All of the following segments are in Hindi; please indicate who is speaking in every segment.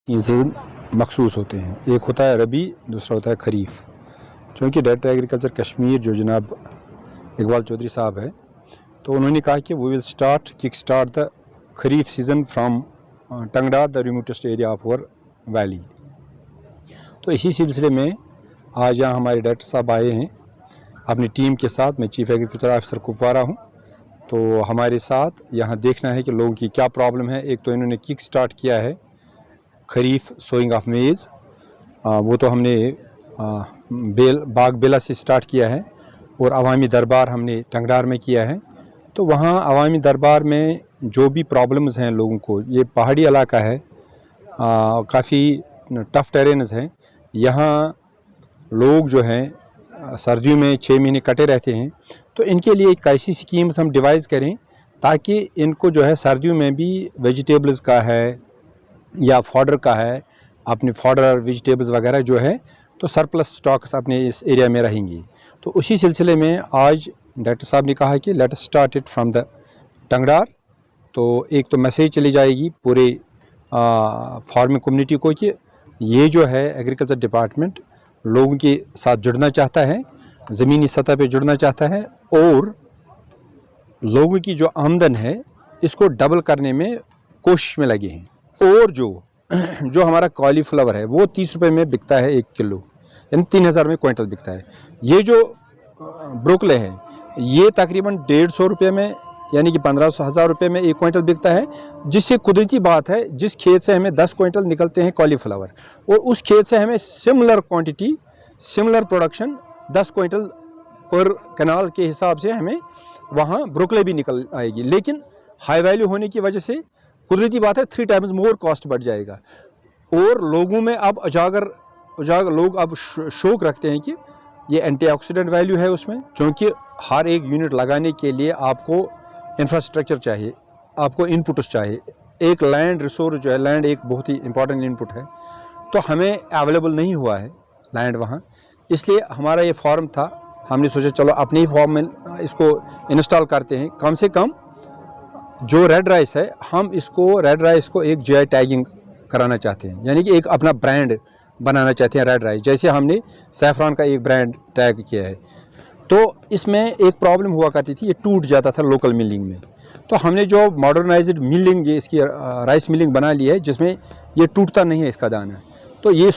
Speaker 1: तीन सीज़न मखसूस होते हैं, एक होता है रबी, दूसरा होता है खरीफ। चूँकि डायरेक्टर एग्रीकल्चर कश्मीर जो जनाब इकबाल चौधरी साहब है, तो उन्होंने कहा कि we will kick start the kharif season from Tangdar, the remotest area of our valley. तो इसी सिलसिले में आज यहाँ हमारे डायरेक्टर साहब आए हैं अपनी टीम के साथ। मैं चीफ एग्रीकल्चर ऑफिसर कुपवारा हूँ। तो हमारे साथ यहाँ देखना है कि लोगों की क्या प्रॉब्लम है। एक तो इन्होंने किक स्टार्ट किया है खरीफ सोइंग ऑफ मेज़, वो तो हमने बाग बेला से स्टार्ट किया है, और अवामी दरबार हमने टंगडार में किया है। तो वहाँ अवामी दरबार में जो भी प्रॉब्लम्स हैं लोगों को, ये पहाड़ी इलाका है, काफ़ी टफ़ टेरेन्स हैं। यहाँ लोग जो हैं सर्दियों में 6 महीने कटे रहते हैं। तो इनके लिए एक ऐसी स्कीम्स हम डिवाइस करें ताकि इनको जो है सर्दियों में भी वेजिटेबल्स का है या फॉडर का है, अपने फॉडर वेजिटेबल्स वगैरह जो है तो सरप्लस स्टॉक्स अपने इस एरिया में रहेंगी। तो उसी सिलसिले में आज डायरेक्टर साहब ने कहा कि let start it from the Tangdar. तो एक तो मैसेज चली जाएगी पूरे फार्मिंग कम्युनिटी को कि ये जो है एग्रीकल्चर डिपार्टमेंट लोगों के साथ जुड़ना चाहता है, ज़मीनी सतह पे जुड़ना चाहता है, और लोगों की जो आमदन है इसको डबल करने में कोशिश में लगे हैं। और जो हमारा कॉलीफ्लावर है वो 30 रुपये में बिकता है 1 किलो, यानी 3000 में क्विंटल बिकता है। ये जो ब्रोकले है ये तकरीबन 150 रुपये में, यानी कि 1500 रुपये में 1 क्विंटल बिकता है, जिससे कुदरती बात है जिस खेत से हमें 10 क्विंटल निकलते हैं कॉलीफ्लावर, और उस खेत से हमें similar quantity, similar production 10 quintal पर कनाल के हिसाब से हमें वहाँ ब्रोकले भी निकल आएगी। लेकिन हाई वैल्यू होने की वजह से कुदरती बात है 3 टाइम्स मोर कॉस्ट बढ़ जाएगा। और लोगों में अब उजागर लोग अब शौक रखते हैं कि ये एंटीऑक्सीडेंट वैल्यू है उसमें, क्योंकि हर एक यूनिट लगाने के लिए आपको इंफ्रास्ट्रक्चर चाहिए, आपको इनपुट्स चाहिए। एक लैंड रिसोर्स जो है, लैंड एक बहुत ही इंपॉर्टेंट इनपुट है, तो हमें अवेलेबल नहीं हुआ है लैंड वहाँ। इसलिए हमारा ये फॉर्म था, हमने सोचा चलो अपने ही फॉर्म में इसको इंस्टॉल करते हैं। कम से कम जो रेड राइस है, हम इसको रेड राइस को एक जीआई टैगिंग कराना चाहते हैं, यानी कि एक अपना ब्रांड बनाना चाहते हैं रेड राइस, जैसे हमने सैफरान का एक ब्रांड टैग किया है। तो इसमें एक प्रॉब्लम हुआ करती थी, ये टूट जाता था लोकल मिलिंग में। तो हमने जो मॉडर्नाइज्ड मिलिंग, ये इसकी राइस मिलिंग बना ली है जिसमें ये टूटता नहीं है इसका दाना, तो ये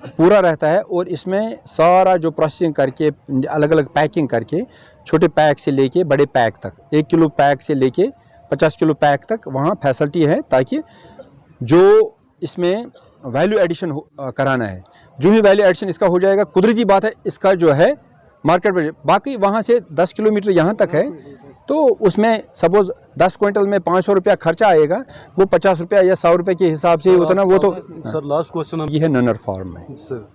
Speaker 1: पूरा रहता है। और इसमें सारा जो प्रोसेसिंग करके अलग अलग पैकिंग करके, छोटे पैक से लेके बड़े पैक तक, 1 किलो पैक से लेके 50 किलो पैक तक वहाँ फैसिलिटी है, ताकि जो इसमें वैल्यू एडिशन कराना है, जो ही वैल्यू एडिशन इसका हो जाएगा, कुदरती बात है इसका जो है मार्केट में, बाकी वहाँ से 10 किलोमीटर यहाँ तक है, तो उसमें सपोज 10 क्विंटल में 500 रुपया खर्चा आएगा, वो 50 रुपया या 100 रुपये के हिसाब से होता ना। वो तो
Speaker 2: सर लास्ट क्वेश्चन
Speaker 1: ये है ननर फार्म में,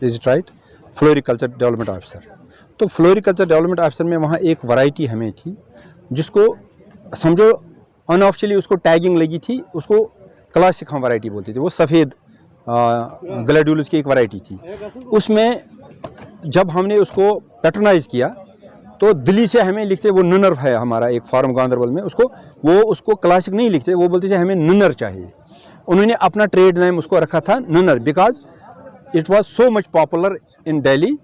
Speaker 1: is it right, floriculture development officer. तो फ्लोरिकल्चर डेवलपमेंट ऑफिसर में वहाँ एक वैरायटी हमें थी जिसको समझो अनऑफिशियली उसको टैगिंग लगी थी, उसको क्लासिक हम वैरायटी बोलते थे। वो सफ़ेद ग्लैड्यूलस की एक वैरायटी थी। उसमें जब हमने उसको पैट्रोनाइज किया तो दिल्ली से हमें लिखते, वो ननर है हमारा एक फार्म गांधरबल में, उसको क्लासिक नहीं लिखते, वो बोलते थे हमें ननर चाहिए। उन्होंने अपना ट्रेड नेम उसको रखा था ननर, because it was so much popular in Delhi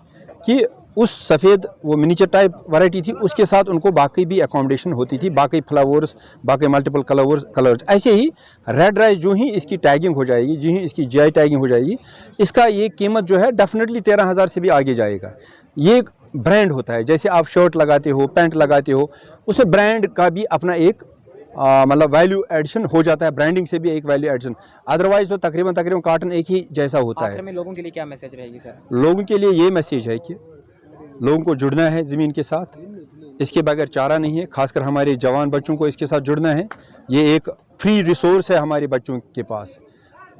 Speaker 1: कि उस सफ़ेद वो मिनीचर टाइप वैरायटी थी, उसके साथ उनको बाकी भी अकोमोडेशन होती थी, बाकी फ्लावर्स, बाकी मल्टीपल कलर्स। ऐसे ही रेड राइस जो ही इसकी टैगिंग हो जाएगी, जो ही इसकी जीआई टैगिंग हो जाएगी, इसका ये कीमत जो है डेफिनेटली 13,000 से भी आगे जाएगा। ये एक ब्रांड होता है, जैसे आप शर्ट लगाते हो, पैंट लगाते हो, उसमें ब्रांड का भी अपना एक मतलब वैल्यू एडिशन हो जाता है, ब्रांडिंग से भी एक वैल्यू एडिशन। अदरवाइज तो तकरीबन कॉटन एक ही जैसा होता है।
Speaker 3: आखिर में लोगों के लिए क्या मैसेज रहेगी सर?
Speaker 1: लोगों के लिए ये मैसेज है कि लोगों को जुड़ना है ज़मीन के साथ, इसके बगैर चारा नहीं है। खासकर हमारे जवान बच्चों को इसके साथ जुड़ना है। ये एक फ्री रिसोर्स है हमारे बच्चों के पास,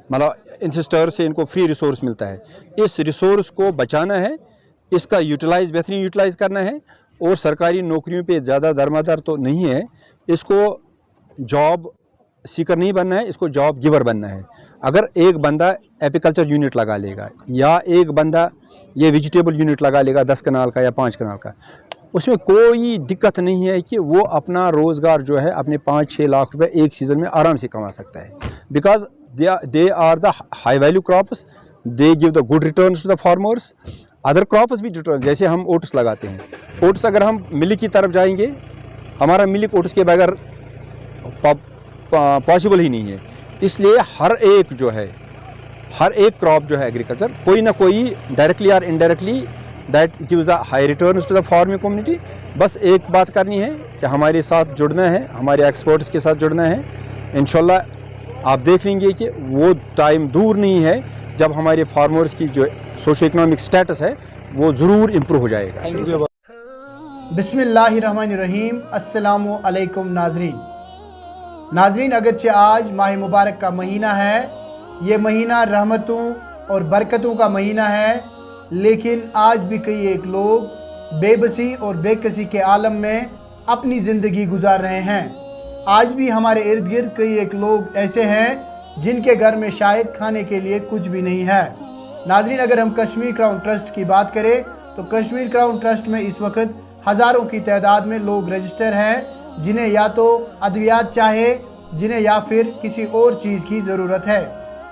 Speaker 1: मतलब इंसिस्टर से इनको फ्री रिसोर्स मिलता है। इस रिसोर्स को बचाना है, इसका बेहतरीन यूटिलाइज़ करना है, और सरकारी नौकरियों पे ज़्यादा दरमदार तो नहीं है, इसको जॉब सीकर नहीं बनना है, इसको जॉब गिवर बनना है। अगर एक बंदा एपिकल्चर यूनिट लगा लेगा या एक बंदा ये वेजिटेबल यूनिट लगा लेगा 10 कनाल का या 5 कनाल का, उसमें कोई दिक्कत नहीं है कि वो अपना रोज़गार जो है अपने 5-6 लाख रुपए एक सीज़न में आराम से कमा सकता है। Because they are the high value crops, they give the good returns to the farmers. Other crops भी रिटर्न, जैसे हम ओट्स लगाते हैं, ओट्स अगर हम मिल्क की तरफ जाएंगे, हमारा मिल्क ओट्स के बगैर पॉसिबल ही नहीं है। इसलिए हर एक क्रॉप जो है एग्रीकल्चर, कोई ना कोई डायरेक्टली और indirectly that gives a high returns to the farming community. बस एक बात करनी है कि हमारे साथ जुड़ना है, हमारे एक्सपर्ट्स के साथ जुड़ना है। इंशाल्लाह आप देख लेंगे कि वो टाइम दूर नहीं है जब हमारे फार्मर्स की जो सोशो इकोनॉमिक स्टेटस है वो ज़रूर इम्प्रूव हो जाएगा।
Speaker 2: बिस्मिल्लाहिर्रहमानिर्रहीम। अस्सलामु अलैकुम नाज़रीन, अगरचे आज माह मुबारक का महीना है, ये महीना रहमतों और बरकतों का महीना है, लेकिन आज भी कई एक लोग बेबसी और बेकसी के आलम में अपनी ज़िंदगी गुजार रहे हैं। आज भी हमारे इर्द गिर्द कई एक लोग ऐसे हैं जिनके घर में शायद खाने के लिए कुछ भी नहीं है। नाज़रीन, अगर हम कश्मीर क्राउन ट्रस्ट की बात करें तो कश्मीर क्राउन ट्रस्ट में इस वक्त हज़ारों की तादाद में लोग रजिस्टर हैं, जिन्हें या तो अद्वियात चाहे, जिन्हें या फिर किसी और चीज़ की ज़रूरत है।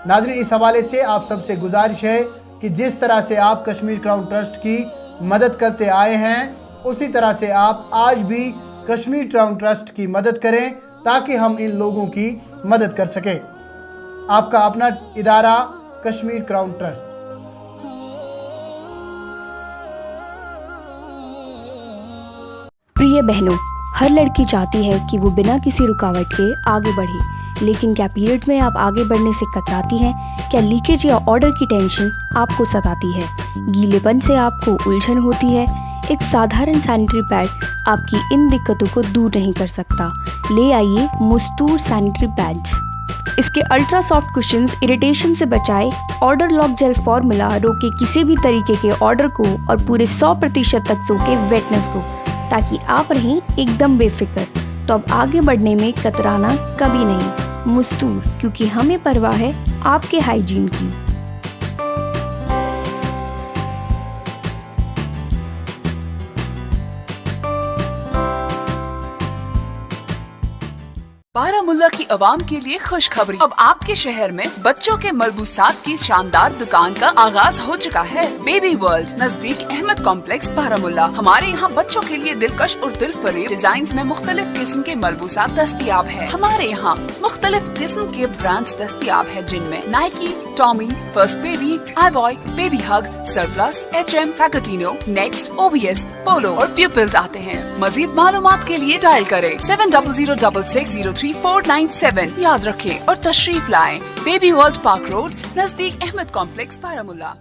Speaker 2: नाज़रीन, इस हवाले से आप सबसे गुजारिश है कि जिस तरह से आप कश्मीर क्राउन ट्रस्ट की मदद करते आए हैं, उसी तरह से आप आज भी कश्मीर क्राउन ट्रस्ट की मदद करें ताकि हम इन लोगों की मदद कर सकें। आपका अपना इदारा कश्मीर क्राउन ट्रस्ट।
Speaker 4: प्रिय बहनों, हर लड़की चाहती है कि वो बिना किसी रुकावट के आगे बढ़े, लेकिन क्या पीरियड में आप आगे बढ़ने से कतराती हैं? क्या लीकेज या ऑर्डर की टेंशन आपको सताती है? गीलेपन से आपको उलझन होती है? एक साधारण सैनिटरी पैड आपकी इन दिक्कतों को दूर नहीं कर सकता। ले आइए मुस्तूर सैनिटरी पैड्स। इसके अल्ट्रा सॉफ्ट कुशंस इरिटेशन से बचाए, ऑर्डर लॉक जेल फॉर्मूला रोके किसी भी तरीके के ऑर्डर को और पूरे 100% तक सोके वेटनेस को, ताकि आप रहें एकदम बेफिक्र। तो अब आगे बढ़ने में कतराना कभी नहीं। मुस्तूर, क्योंकि हमें परवाह है आपके हाइजीन की।
Speaker 5: बारामुल्ला की आवाम के लिए खुशखबरी। अब आपके शहर में बच्चों के मलबूसात की शानदार दुकान का आगाज हो चुका है। बेबी वर्ल्ड नजदीक अहमद कॉम्प्लेक्स बारामुल्ला। हमारे यहाँ बच्चों के लिए दिलकश और दिल फरेब डिजाइन में मुख्तलिफ किस्म के मलबूसात दस्तयाब है। हमारे यहाँ मुख्तलिफ किस्म के ब्रांड्स दस्तयाब है, जिनमें Nike, Tommy, First Baby, iBoy, Baby Hug, Surplus, HM, फैकटिनो, नेक्स्ट, OBS, पोलो और प्यूपिल्स आते हैं। मजीद मालूमात के लिए डायल करें 7006603497। याद रखें और तशरीफ लाएं। बेबी वर्ल्ड पार्क रोड नजदीक अहमद कॉम्प्लेक्स बारामुल्ला।